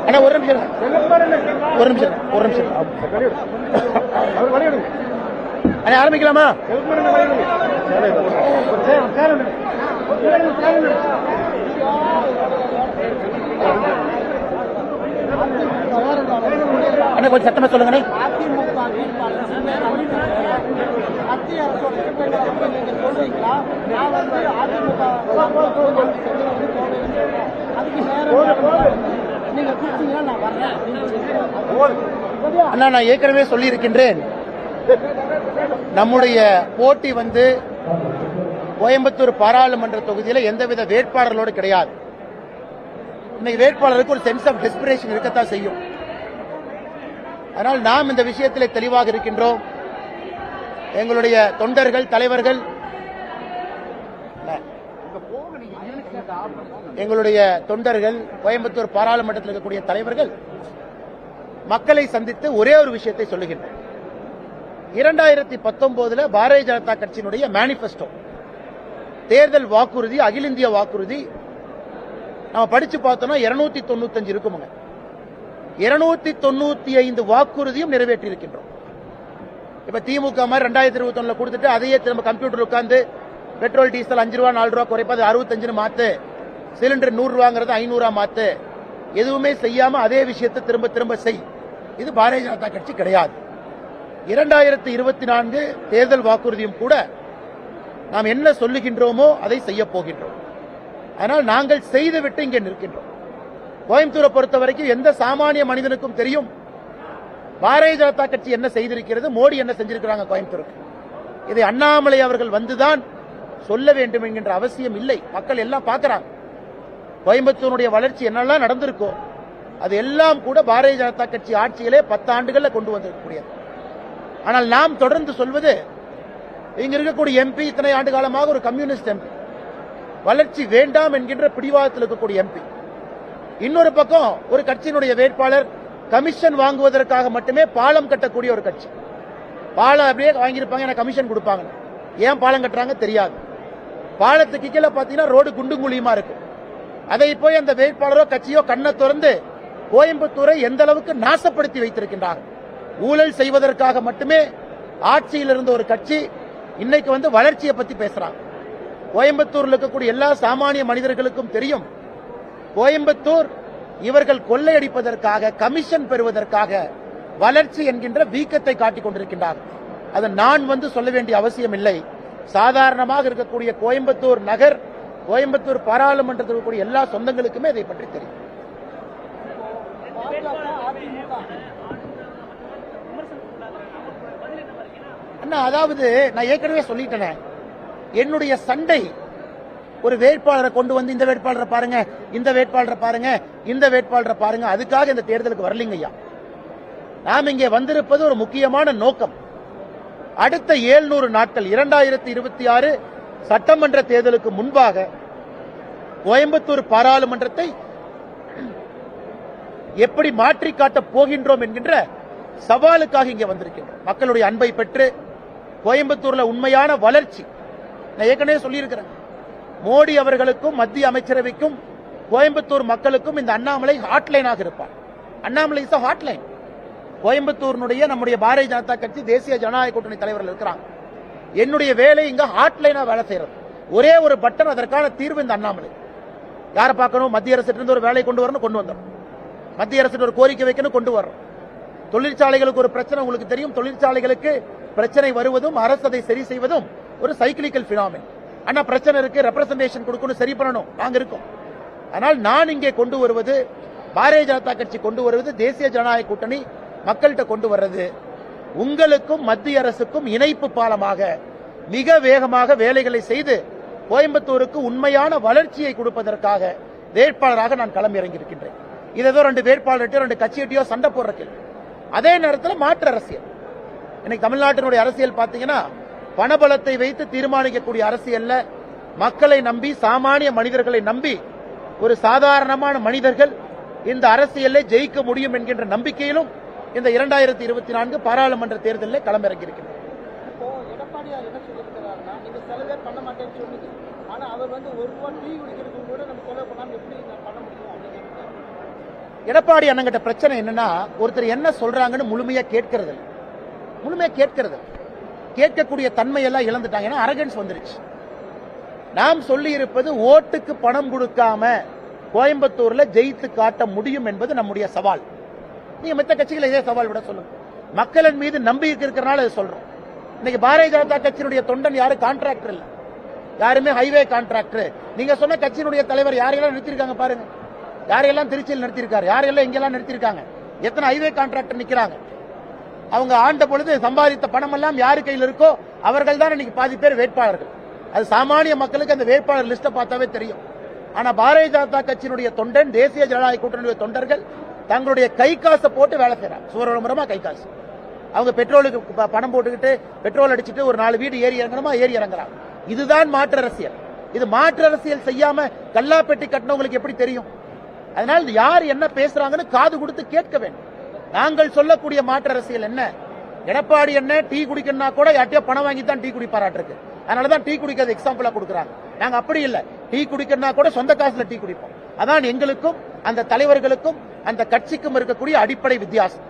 அண்ணா ஒரு நிமிஷம் அண்ணா ஆரம்பிக்கலாமா? அண்ணா கொஞ்சம் சத்தமா சொல்லுங்க. அண்ணா நான் ஏற்கனவே சொல்லி இருக்கின்றேன், நம்முடைய போட்டி கோயம்புத்தூர் பாராளுமன்ற தொகுதியில் எந்தவித வேட்பாளர்களோடு கிடையாது. இன்னைக்கு வேட்பாளருக்கு ஒரு சென்ஸ் ஆஃப் டெஸ்பிரேஷன் இருக்கத்தான் செய்யும். அதனால் நாம் இந்த விஷயத்தில் தெளிவாக இருக்கின்றோம். எங்களுடைய தொண்டர்கள், தலைவர்கள், எங்களுடைய தொண்டர்கள், கோயம்புத்தூர் பாராளுமன்றத்தில் இருக்கக்கூடிய தலைவர்கள் மக்களை சந்தித்து ஒரே ஒரு விஷயத்தை சொல்லுகின்றனர். 2019 பாரதிய ஜனதா கட்சியினுடைய மேனிபெஸ்டோ தேர்தல் வாக்குறுதி, அகில இந்திய வாக்குறுதி நம்ம படிச்சு பார்த்தோம்னா 295 இருக்குமுங்க. 295 வாக்குறுதியும் நிறைவேற்றி இருக்கின்றோம். இப்ப திமுக மாதிரி 2021 கொடுத்துட்டு அதையே திரும்ப கம்ப்யூட்டர் உட்கார்ந்து பெட்ரோல் டீசல் 5 ரூபா 4 ரூபா குறைப்பது 65 மாத்து, சிலிண்டர் 100 ரூபாங்கிறது 500 மாத்து, எதுவுமே செய்யாம அதே விஷயத்தை திரும்ப திரும்ப செய். இது பாரதிய ஜனதா கட்சி கிடையாது. 2024 தேர்தல் வாக்குறுதியும் கூட நாம் என்ன சொல்லுகின்றோமோ அதை செய்ய போகின்றோம். ஆனால் நாங்கள் செய்துவிட்டு இங்கே நிற்கின்றோம். கோயம்புத்தூரை பொறுத்த வரைக்கும் எந்த சாமானிய மனிதனுக்கும் தெரியும் பாரதிய ஜனதா கட்சி என்ன செய்திருக்கிறது, மோடி என்ன செஞ்சிருக்கிறாங்க கோயம்புத்தூருக்கு. இதை அண்ணாமலை அவர்கள் வந்துதான் சொல்ல வேண்டும் என்கின்ற அவசியம் இல்லை. மக்கள் எல்லாம் பார்க்கிறாங்க. கோயம்புத்தூருடைய வளர்ச்சி என்னெல்லாம் நடந்திருக்கோ அது எல்லாம் கூட பாரதிய ஜனதா கட்சி ஆட்சியிலே 10 ஆண்டுகள்ல கொண்டு வந்திருக்கக்கூடியது. ஆனால் நாம் தொடர்ந்து சொல்வது, இங்க இருக்கக்கூடிய எம்பி இத்தனை ஆண்டு காலமாக ஒரு கம்யூனிஸ்ட் எம்பி, வளர்ச்சி வேண்டாம் என்கின்ற பிடிவாதத்தில் இருக்கக்கூடிய எம்பி. இன்னொரு பக்கம் ஒரு கட்சியினுடைய வேட்பாளர் கமிஷன் வாங்குவதற்காக மட்டுமே பாலம் கட்டக்கூடிய ஒரு கட்சி. பாலம் அப்படியே வாங்கியிருப்பாங்க, எனக்கு கமிஷன் கொடுப்பாங்க. ஏன் பாலம் கட்டுறாங்க தெரியாது. பாலத்துக்கு கீழே பாத்தீங்கன்னா ரோடு குண்டும் குழியுமா இருக்கு. அதை போய் அந்த வேட்பாளரோ கட்சியோ கண்ணை திறந்து கோயம்புத்தூரை எந்த அளவுக்கு நாசப்படுத்தி வைத்திருக்கின்றார். ஊழல் செய்வதற்காக மட்டுமே ஆட்சியில் இருந்த ஒரு கட்சி இன்னைக்கு வளர்ச்சியை பத்தி பேசுறாங்க. கோயம்புத்தூரில் இருக்கக்கூடிய எல்லா சாமானிய மனிதர்களுக்கும் தெரியும், கோயம்புத்தூர் இவர்கள் கொள்ளையடிப்பதற்காக, கமிஷன் பெறுவதற்காக வளர்ச்சி என்கின்ற வீக்கத்தை காட்டிக் கொண்டிருக்கின்றார். அது நான் சொல்ல வேண்டிய அவசியம் இல்லை. சாதாரணமாக இருக்கக்கூடிய கோயம்புத்தூர் நகர், கோயம்புத்தூர் பாராளுமன்றத்தில் இருக்கக்கூடிய எல்லா சொந்தங்களுக்குமே இதை பற்றி தெரியும். அதாவது நான் ஏற்கனவே சொல்லிட்டேன், என்னுடைய சண்டை ஒரு வேட்பாளரை கொண்டு வந்து இந்த வேட்பாளரை பாருங்க, இந்த வேட்பாளரை பாருங்க, இந்த வேட்பாளரை பாருங்க, அதுக்காக இந்த தேர்தலுக்கு வரலீங்க ஐயா. நாம் இங்கே வந்திருப்பது ஒரு முக்கியமான நோக்கம். அடுத்த 700 நாட்கள் 2026 சட்டமன்ற தேர்தலுக்கு முன்பாக கோயம்புத்தூர் பாராளுமன்றத்தை எப்படி மாற்றி காட்டப் போகின்றோம் என்கின்ற சவாலுக்காக இங்கே வந்திருக்கின்றோம். மக்களுடைய அன்பை பெற்று கோயம்புத்தூர்ல உண்மையான வளர்ச்சி, நான் ஏற்கனவே சொல்லியிருக்கிறேன், மோடி அவர்களுக்கும் மத்திய அமைச்சரவைக்கும் கோயம்புத்தூர் மக்களுக்கும் இந்த அண்ணாமலை ஹாட்லைனாக இருப்பார். Annamalai is Hotline. கோயம்புத்தூரினுடைய நம்முடைய பாரதிய ஜனதா கட்சி தேசிய ஜனநாயக கூட்டணி தலைவர்கள் இருக்கிறாங்க. என்னுடைய வேலை இங்க ஹாட்லைனா வேலை செய்யறது. ஒரே ஒரு பட்டன், அதற்கான தீர்வு இந்த அண்ணாமலை. யாரை பார்க்கணும்? மத்திய அரசு இருந்து ஒரு வேலை கொண்டு வரணும், கொண்டு வந்துடும். மத்திய அரசு ஒரு கோரிக்கை வைக்கணும், கொண்டு வரும். தொழிற்சாலைகளுக்கு ஒரு பிரச்சனை உங்களுக்கு தெரியும். தொழிற்சாலைகளுக்கு பிரச்சனை வருவதும் அரசு அதை சரி செய்வதும் ஒரு சைக்கிளிக்கல் பினாமினன். ஆனா பிரச்சனை இருக்கு, ரெப்ரசன்டேஷன் கொடுக்கணும், சரி பண்ணணும், நாங்க இருக்கோம். ஆனால் நான் இங்கே கொண்டு வருவது, பாரதிய ஜனதா கட்சி கொண்டு வருவது, தேசிய ஜனநாயக கூட்டணி மக்கள்கிட்ட கொண்டு வர்றது, உங்களுக்கும் மத்திய அரசுக்கும் இணைப்பு பாலமாக மிக வேகமாக வேலைகளை செய்து கோயம்புத்தூருக்கு உண்மையான வளர்ச்சியை கொடுப்பதற்காக வேட்பாளராக நான் களமிறங்கி இருக்கின்றேன். இதோ 2 வேட்பாளர்கிட்ட 2 கட்சியிட்டோ சண்டை போடுற. அதே நேரத்தில் மாற்று அரசியல். இன்னைக்கு தமிழ்நாட்டினுடைய அரசியல் பாத்தீங்கன்னா பணபலத்தை வைத்து தீர்மானிக்கக்கூடிய அரசியல்ல, மக்களை நம்பி, சாமானிய மனிதர்களை நம்பி ஒரு சாதாரணமான மனிதர்கள் இந்த அரசியலை ஜெயிக்க முடியும் என்கின்ற நம்பிக்கையிலும் இந்த 2024 பாராளுமன்ற தேர்தலில் களமிறங்கி இருக்கிறது. எடப்பாடியார் என்ன சொல்லியிருக்கிறாருன்னா, நீங்க செலவே பண்ண மாட்டேன்னு சொன்னீங்க, ஆனா அவர் 1 ரூபா டீ குடிக்கிறதுக்கு கூட நம்ம செலவு பண்ணாம எப்படி பண்ண முடியும் அப்படின்னு. எடப்பாடி அண்ணங்கிட்ட பிரச்சனை என்னன்னா, ஒருத்தர் என்ன சொல்றாங்கன்னு முழுமையா கேட்கறது இல்ல. முழுமையா கேட்கறது கேட்கக்கூடிய தன்மையெல்லாம் இழந்துட்டாங்க. ஏன்னா அரகன்ஸ் வந்துருச்சு. நாம் சொல்லி இருப்பது ஓட்டுக்கு பணம் கொடுக்காம கோயம்புத்தூர்ல ஜெயித்து காட்ட முடியும் என்பது நம்முடைய சவால். நீங்க மத்த கட்சிகளை இதே சவால் விட சொல்லுங்க. மக்களின் மீது நம்பிக்கை இருக்கிறனால அதை சொல்றோம். இன்னைக்கு பாரதிய ஜனதா கட்சியினுடைய தொண்டன் யாரு கான்ட்ராக்டர் இல்ல, யாருமே ஹைவே கான்ட்ராக்டர். நீங்க சொன்ன கட்சியினுடைய தலைவர் யாரையெல்லாம் நிறுத்திருக்காங்க பாருங்க. யாரையெல்லாம் திருச்சியில் நிறுத்திருக்காரு, யாரையெல்லாம் இங்கெல்லாம் நிறுத்திருக்காங்க, எத்தனை ஹைவே கான்ட்ராக்டர் நிக்கிறாங்க. அவங்க ஆண்ட பொழுது சம்பாதித்த பணம் எல்லாம் யாரு கையில் இருக்கோ அவர்கள் தான் இன்னைக்கு பாதி பேர் வேட்பாளர்கள். அது சாமானிய மக்களுக்கு அந்த வேட்பாளர் லிஸ்ட பார்த்தாவே தெரியும். ஆனா பாரதிய ஜனதா கட்சியினுடைய தொண்டன், தேசிய ஜனநாயக கூட்டணியுடைய தொண்டர்கள் தங்களுடைய கை காசை போட்டு வேலை செய்யறாங்க. சுவரமுறமா கை காசு. அவங்க பெட்ரோலுக்கு பணம் போட்டுக்கிட்டு பெட்ரோல் அடிச்சுட்டு ஒரு 4 வீடு ஏறி இறங்கணுமா ஏறி இறங்குறாங்க. இதுதான் மாற்று அரசியல். இது மாற்று அரசியல் செய்யாம கல்லாப்பெட்டி கட்டினவங்களுக்கு எப்படி தெரியும்? அதனால் யார் என்ன பேசுறாங்கன்னு காது கொடுத்து கேட்க வேண்டும். நாங்கள் சொல்லக்கூடிய மாற்று அரசியல் என்ன? எடப்பாடி என்ன டீ குடிக்கணும்னா கூட யார்ட்டையோ பணம் வாங்கி தான் டீ குடிப்பாராட்டிருக்கு. அதனாலதான் டீ குடிக்கிறது எக்ஸாம்பிளா கொடுக்குறாங்க. நாங்க அப்படி இல்ல, டீ குடிக்கணும்னா கூட சொந்த காசுல டீ குடிப்போம். அதான் எங்களுக்கும் அந்த தலைவர்களுக்கும் அந்த கட்சிக்கும் இருக்கக்கூடிய அடிப்படை வித்தியாசம்.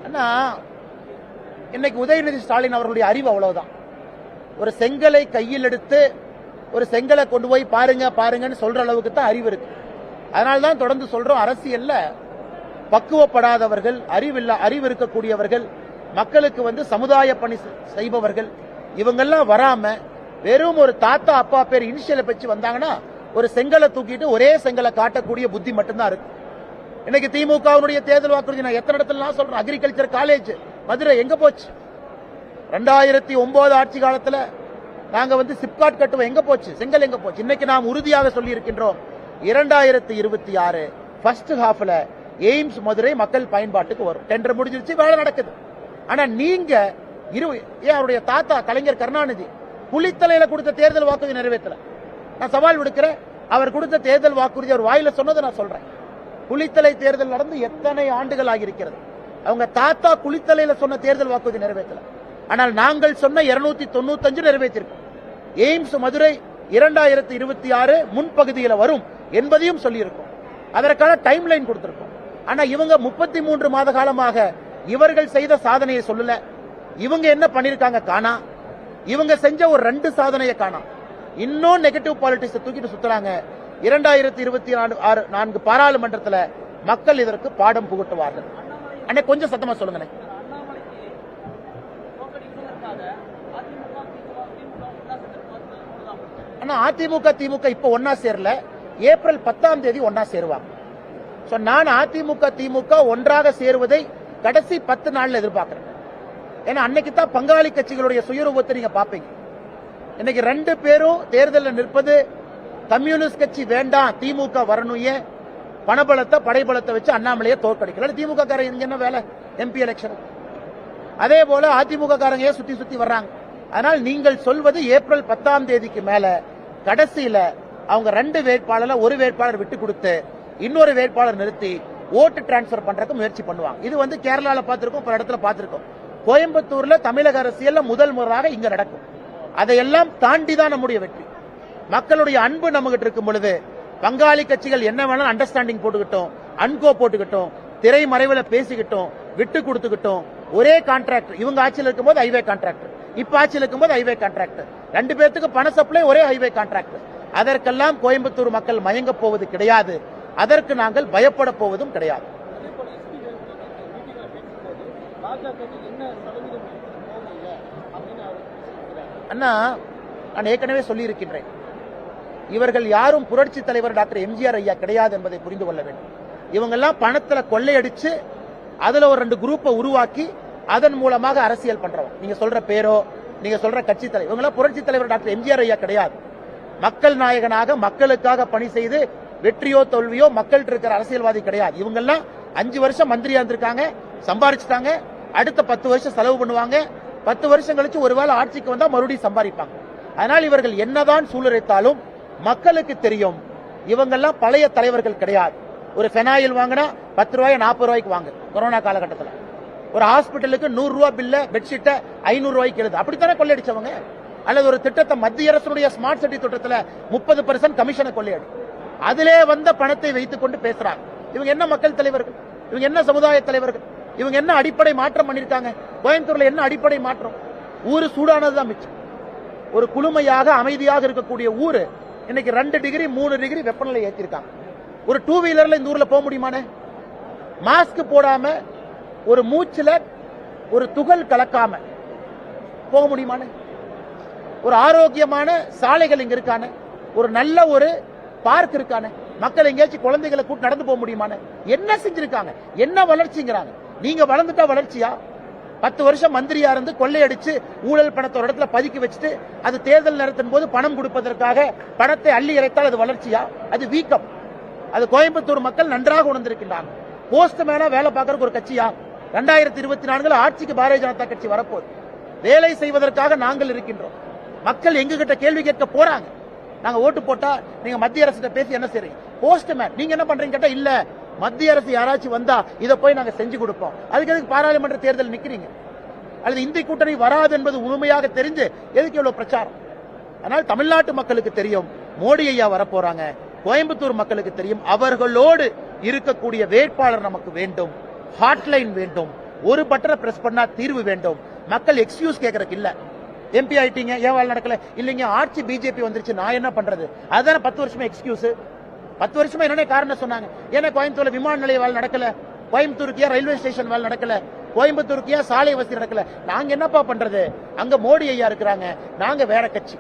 அண்ணா, இன்னைக்கு உதயநிதி ஸ்டாலின் அவர்களுடைய அறிவு அவ்வளவுதான். ஒரு செங்கலை கையில் எடுத்து ஒரு செங்கலை கொண்டு போய் பாருங்க பாருங்கன்னு சொல்ற அளவுக்கு தான் அறிவு இருக்கு. அதனால்தான் தொடர்ந்து சொல்றோம், அரசியல்ல பக்குவப்படாதவர்கள், அறிவு இருக்கக்கூடியவர்கள், மக்களுக்கு சமுதாய பணி செய்பவர்கள் இவங்கெல்லாம் வராம வெறும் ஒரு தாத்தா அப்பா பேர் இனிஷியலை வச்சு வந்தாங்கன்னா ஒரு செங்கலை தூக்கிட்டு ஒரே செங்கலை காட்டக்கூடிய புத்தி மட்டும்தான் இருக்கு. இன்னைக்கு திமுகவுடைய தேர்தல் வாக்குறுதி நான் எத்தனை இடத்துல நான் சொல்றேன். அக்ரிகல்ச்சர் காலேஜ் மதுரை எங்க போச்சு? 2009 ஆட்சி காலத்துல நாங்க சிப்காட் கட்டுவோம், எங்க போச்சு? செங்கல் எங்க போச்சு? இன்னைக்கு நாம் உறுதியாக சொல்லி இருக்கின்றோம், 2026 ஃபர்ஸ்ட் ஹாஃப்ல எய்ம்ஸ் மதுரை மக்கள் பயன்பாட்டுக்கு வரும். டெண்டர் முடிஞ்சிருச்சு, வேலை நடக்குது. ஆனா நீங்க அவருடைய தாத்தா கலைஞர் கருணாநிதி புலித்தலையில கொடுத்த தேர்தல் வாக்குறுதி நிறைவேற்றல. நான் சவால் விடுக்கிறேன், அவர் கொடுத்த தேர்தல் வாக்குறுதி அவர் வாயில சொன்னதை நான் சொல்றேன். புலித்தலை தேர்தல் நடந்து எத்தனை ஆண்டுகள் ஆகியிருக்கிறது. அவங்க தாத்தா குளித்தலையில சொன்ன தேர்தல் வாக்குறுதி நிறைவேற்றல. ஆனால் நாங்கள் சொன்ன 295 நிறைவேற்றிருக்கோம். எய்ம்ஸ் மதுரை 2026 முன்பகுதியில் வரும் என்பதையும் சொல்லியிருக்கோம். அதற்கான டைம் லைன் கொடுத்திருக்கோம். ஆனா இவங்க 33 மாத காலமாக இவர்கள் செய்த சாதனையை சொல்லல. இவங்க என்ன பண்ணிருக்காங்க காணா. இவங்க செஞ்ச ஒரு 2 சாதனையை காணா. இன்னும் நெகட்டிவ் பாலிடிக்ஸ் தூக்கிட்டு சுத்துறாங்க. 2024 பாராளுமன்றத்தில் மக்கள் இதற்கு பாடம் புகட்டுவார்கள். அண்ணே கொஞ்சம் சத்தமா சொல்லுங்க. ஆனா அதிமுக திமுக இப்ப ஒன்னா சேரல, ஏப்ரல் 10ஆம் தேதி ஒன்னா சேருவாங்க. நான் அதிமுக திமுக ஒன்றாக சேருவதை கடைசி 10 நாள்ல எதிர்பார்க்கிறேன். ஏன்னா அன்னைக்கு தான் பங்காளி கட்சிகளுடைய சுயரூபத்தை நீங்க பாப்பீங்க. இன்னைக்கு 2 பேரும் தேர்தலில் நிற்பது கம்யூனிஸ்ட் கட்சி வேண்டாம், திமுக வரணும். ஏன்? பணபலத்தை படைபலத்தை வச்சு அண்ணாமலையை தோற்கடிக்கல. திமுக காரங்க என்ன வேலை? MP election. அதே போல அதிமுக காரங்க சுத்தி சுத்தி வர்றாங்க. அதனால் நீங்கள் சொல்வது ஏப்ரல் 10ஆம் தேதிக்கு மேல கடைசியில அவங்க 2 வேட்பாளர், ஒரு வேட்பாளர் விட்டு கொடுத்து இன்னொரு வேட்பாளர் நிறுத்தி ஓட்டு டிரான்ஸ்பர் பண்றதுக்கு முயற்சி பண்ணுவாங்க. இது கேரளால பார்த்திருக்கோம், பல இடத்துல பார்த்திருக்கோம். கோயம்புத்தூர்ல தமிழக அரசியல்ல முதல் முறையாக இங்க நடக்கும். அதையெல்லாம் தாண்டிதான் நம்முடைய வெற்றி. மக்களுடைய அன்பு நம்ம கிட்ட இருக்கும் பொழுது பங்காளி கட்சிகள் என்ன வேணாலும் அண்டர்ஸ்டாண்டிங் போட்டுக்கிட்டோம், அன்கோ போட்டுக்கிட்டோம், திரைமறைவில் பேசிக்கிட்டோம், விட்டு கொடுத்துக்கிட்டோம். ஒரே கான்ட்ராக்டர் இவங்க ஆட்சியில் இருக்கும்போது ஹைவே கான்ட்ராக்டர், இப்ப ஆட்சியில் இருக்கும்போது ஹைவே கான்ட்ராக்டர், 2 பேருக்கு பண சப்ளை ஒரே ஹைவே கான்ட்ராக்டர். அதற்கெல்லாம் கோயம்புத்தூர் மக்கள் மயங்க போவது கிடையாது. அதற்கு நாங்கள் பயப்பட போவதும் கிடையாது. அண்ணா, நான் ஏற்கனவே சொல்லி இருக்கின்றேன், இவர்கள் யாரும் புரட்சி தலைவர் டாக்டர் எம்ஜிஆர் ஐயா கிடையாது என்பதை புரிந்து கொள்ள வேண்டும். இவங்கெல்லாம் பணத்துல கொள்ளையடிச்சு அதுல ஒரு 2 குரூப்பை உருவாக்கி அதன் மூலமாக அரசியல் பண்றவங்க. நீங்க சொல்ற பேரோ நீங்க சொல்ற கட்சி தலைவர் இவங்கெல்லாம் புரட்சி தலைவர் டாக்டர் எம்ஜிஆர் ஐயா கிடையாது. மக்கள் நாயகனாக மக்களுக்காக பணி செய்து வெற்றியோ தோல்வியோ மக்கள் இருக்கிற அரசியல்வாதி கிடையாது. இவங்கெல்லாம் 5 வருஷம் மந்திரியா இருந்திருக்காங்க, சம்பாதிச்சுட்டாங்க. அடுத்த 10 வருஷம் செலவு பண்ணுவாங்க. 10 வருஷம் கழிச்சு ஒருவேளை ஆட்சிக்கு வந்தா மறுபடியும் சம்பாதிப்பாங்க. அதனால் இவர்கள் என்னதான் சூழலைத்தாலும் மக்களுக்கு தெரியும், இவங்கெல்லாம் பழைய தலைவர்கள் கிடையாது. ஒரு பெனாயில் வாங்கினா 10 ரூபாய் 40 ரூபாய்க்கு வாங்க. கொரோனா காலகட்டத்தில் ஒரு ஹாஸ்பிட்டலுக்கு 100 ரூபாய் பில்ல பெட்ஷீட்டை 500 ரூபாய்க்கு எழுது. அப்படித்தானே கொள்ளையடிச்சவங்க. அல்லது ஒரு திட்டத்தை மத்திய அரசுடைய ஸ்மார்ட் சிட்டி திட்டத்தில் 30% கமிஷனை கொள்ளையடி, அதிலே வந்த பணத்தை வைத்துக் கொண்டு பேசுறாங்க. இவங்க என்ன மக்கள் தலைவர்கள், இவங்க என்ன சமுதாய தலைவர்கள், இவங்க என்ன அடிப்படை மாற்றம் பண்ணிருக்காங்க? கோயம்புத்தூர்ல என்ன அடிப்படை மாற்றம்? ஊரு சூடானதுதான் மிச்சம். ஒரு குளுமையாக அமைதியாக இருக்கக்கூடிய ஊரு இன்னைக்கு 2 டிகிரி 3 டிகிரி வெப்பநிலை ஏற்றிருக்காங்க. ஒரு 2 வீலர்ல இந்த ஊர்ல போக முடியுமானே? மாஸ்க் போடாம ஒரு மூச்சுல ஒரு துகள் கலக்காம போக முடியுமானே? ஒரு ஆரோக்கியமான சாலைகள் இங்க இருக்கானே? ஒரு நல்ல ஒரு பார்க் இருக்கானே? மக்கள் எங்கேயாச்சும் குழந்தைகளை கூட்டு நடந்து போக முடியுமானே? என்ன செஞ்சிருக்காங்க? என்ன வளர்ச்சிங்கிறாங்க? நீங்க வளர்ந்துட்டா வளர்ச்சியா? 10 வருஷம் மந்திரியா இருந்து கொள்ளையடிச்சு ஊழல் பணத்தை ஒரு இடத்துல பதுக்கி வச்சுட்டு அது தேர்தல் நேரத்தின் போது பணம் கொடுப்பதற்காக பணத்தை அள்ளி இறைத்தால் அது வளர்ச்சியா? அது வீக்கம். அது கோயம்புத்தூர் மக்கள் நன்றாக உணர்ந்திருக்கின்றாங்க. போஸ்ட்மேனா வேலை பார்க்கறதுக்கு ஒரு கட்சியா? 2024 ஆட்சிக்கு பாரதிய ஜனதா கட்சி வரப்போகுது. வேலை செய்வதற்காக நாங்கள் இருக்கின்றோம். மக்கள் எங்க கிட்ட கேள்வி கேட்க போறாங்க. நாங்க ஓட்டு போட்டா நீங்க மத்திய அரசு பேசி என்ன செய்றீங்க? போஸ்ட்மேன் நீங்க என்ன பண்றீங்க கேட்டா, இல்ல மத்திய அரசு யாராச்சும் வந்தா இதை போய் நாங்க செஞ்சு கொடுப்போம். அதுக்கு எதுக்கு பாராளுமன்ற தேர்தல் நிக்கிறீங்க? அல்லது இந்திய கூட்டணி வராது என்பது முழுமையாக தெரிஞ்சு எதுக்கு எவ்வளவு பிரச்சாரம்? அதனால் தமிழ்நாட்டு மக்களுக்கு தெரியும் மோடி ஐயா வரப்போறாங்க. கோயம்புத்தூர் மக்களுக்கு தெரியும் அவர்களோடு இருக்கக்கூடிய வேட்பாளர் நமக்கு வேண்டும். ஹாட்லைன் வேண்டும். ஒரு பட்டனை பிரஸ் பண்ணா தீர்வு வேண்டும். மக்கள் எக்ஸ்கியூஸ் கேட்கறதுக்கு இல்ல. எம்பி ஆயிட்டீங்க, ஏன் வேலை நடக்கல? இல்லைங்க ஆட்சி பிஜேபி வந்துருச்சு, நான் என்ன பண்றது? அதுதானே 10 வருஷமா எக்ஸ்கியூஸ். 10 வருஷமா என்ன காரணம் சொன்னாங்க? ஏன்னா கோயம்புத்தூர்ல விமான நிலைய வேலை நடக்கல, கோயம்புத்தூருக்கு ஏன் ரயில்வே ஸ்டேஷன் வேலை நடக்கல, கோயம்புத்தூருக்கு ஏன் சாலை வசதி நடக்கல? நாங்க என்னப்பா பண்றது? அங்க மோடி ஐயா இருக்கிறாங்க, நாங்க வேற கட்சி.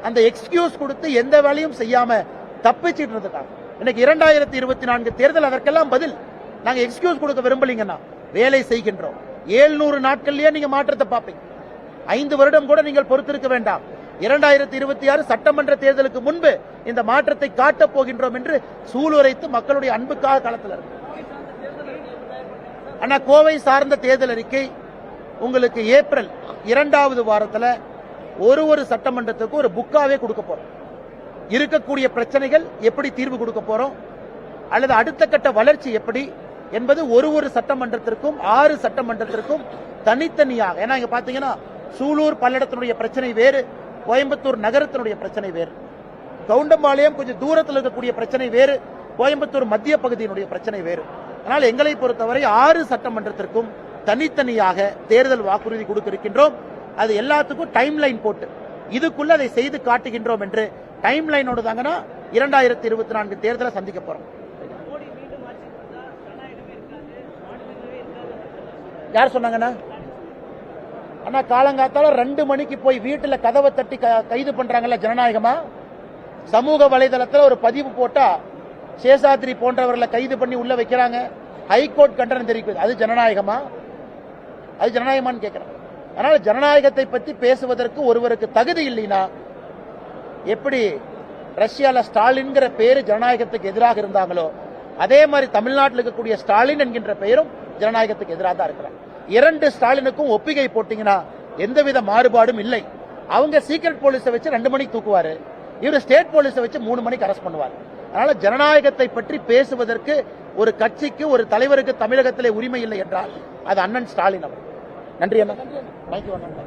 அந்த எக்ஸ்கியூஸ் கொடுத்து எந்த வேலையும் செய்யாம தப்பிச்சிட்டு இருக்காங்க. இன்னைக்கு 2024 தேர்தல் அதற்கெல்லாம் பதில். நாங்க எக்ஸ்கியூஸ் கொடுக்க விரும்பலீங்கன்னா வேலை செய்கின்றோம். 700 நாட்கள்லயே நீங்க மாற்றத்தை பார்ப்பீங்க. 5 வருடம் கூட நீங்கள் பொறுத்திருக்க வேண்டாம். 2026 சட்டமன்ற தேர்தலுக்கு முன்பு இந்த மாற்றத்தை காட்டப் போகின்றோம் என்று சூளுரைத்து மக்களுடைய அன்புக்காக களத்தில் இருக்கு. ஆனா கோவை சார்ந்த தேர்தல் அறிக்கை உங்களுக்கு ஏப்ரல் 2வது வாரத்தில் ஒரு சட்டமன்றத்துக்கு ஒரு புக்காவே கொடுக்க போறோம். இருக்கக்கூடிய பிரச்சனைகள் எப்படி தீர்வு கொடுக்க போறோம், அல்லது அடுத்த கட்ட வளர்ச்சி எப்படி என்பது ஒரு சட்டமன்றத்திற்கும் 6 சட்டமன்றத்திற்கும் தனித்தனியாக. ஏன்னா இங்க பாத்தீங்கன்னா சூலூர் பல்லடத்தினுடைய பிரச்சனை வேறு, கோயம்புத்தூர் நகரத்தினுடைய பிரச்சனை வேறு, கவுண்டம்பாளையம் கொஞ்சம் தூரத்தில் இருக்கக்கூடிய பிரச்சனை வேறு, கோயம்புத்தூர் மத்திய பகுதியினுடைய பிரச்சனை வேறு. அதனால் எங்களை பொறுத்தவரை 6 சட்டமன்றத்திற்கும் தனித்தனியாக தேர்தல் வாக்குறுதி கொடுக்க இருக்கின்றோம். அது எல்லாத்துக்கும் டைம் லைன் போட்டு இதுக்குள்ள அதை செய்து காட்டுகின்றோம் என்று டைம் லைனோடு தாங்கன்னா 2024 தேர்தலை சந்திக்க போறோம். யார் சொன்னாங்கன்னா? ஆனா காலங்காத்தால 2 மணிக்கு போய் வீட்டுல கதவை தட்டி கைது பண்றாங்கல்ல, ஜனநாயகமா? சமூக வலைதளத்தில் ஒரு பதிவு போட்டா சேஷாத்ரி போன்றவர்களை கைது பண்ணி உள்ள வைக்கிறாங்க, ஹைகோர்ட் கண்டனம் தெரிவிக்குது. அது ஜனநாயகமா? அது ஜனநாயகமான்னு கேட்கிறேன். அதனால ஜனநாயகத்தை பற்றி பேசுவதற்கு ஒருவருக்கு தகுதி இல்லைன்னா எப்படி ரஷ்யால ஸ்டாலின்கிற பேரு ஜனநாயகத்துக்கு எதிராக இருந்தாங்களோ அதே மாதிரி தமிழ்நாட்டில் இருக்கக்கூடிய ஸ்டாலின் என்கின்ற பெயரும் ஜனநாயகத்துக்கு எதிராக தான் இருக்கிறார். 2 ஸ்டாலினுக்கும் ஒப்பிகை போட்டீங்கன்னா எந்தவித மாறுபாடும் இல்லை. அவங்க சீக்ரெட் போலீஸை வச்சு 2 மணிக்கு தூக்குவாரு, இவர் ஸ்டேட் போலீஸை வச்சு 3 மணிக்கு அரெஸ்ட் பண்ணுவார். அதனால ஜனநாயகத்தை பற்றி பேசுவதற்கு ஒரு கட்சிக்கு ஒரு தலைவருக்கு தமிழகத்திலே உரிமை இல்லை என்றால் அது அண்ணன் ஸ்டாலின் அவர். நன்றி அண்ணா. தேங்க்யூ அண்ணா.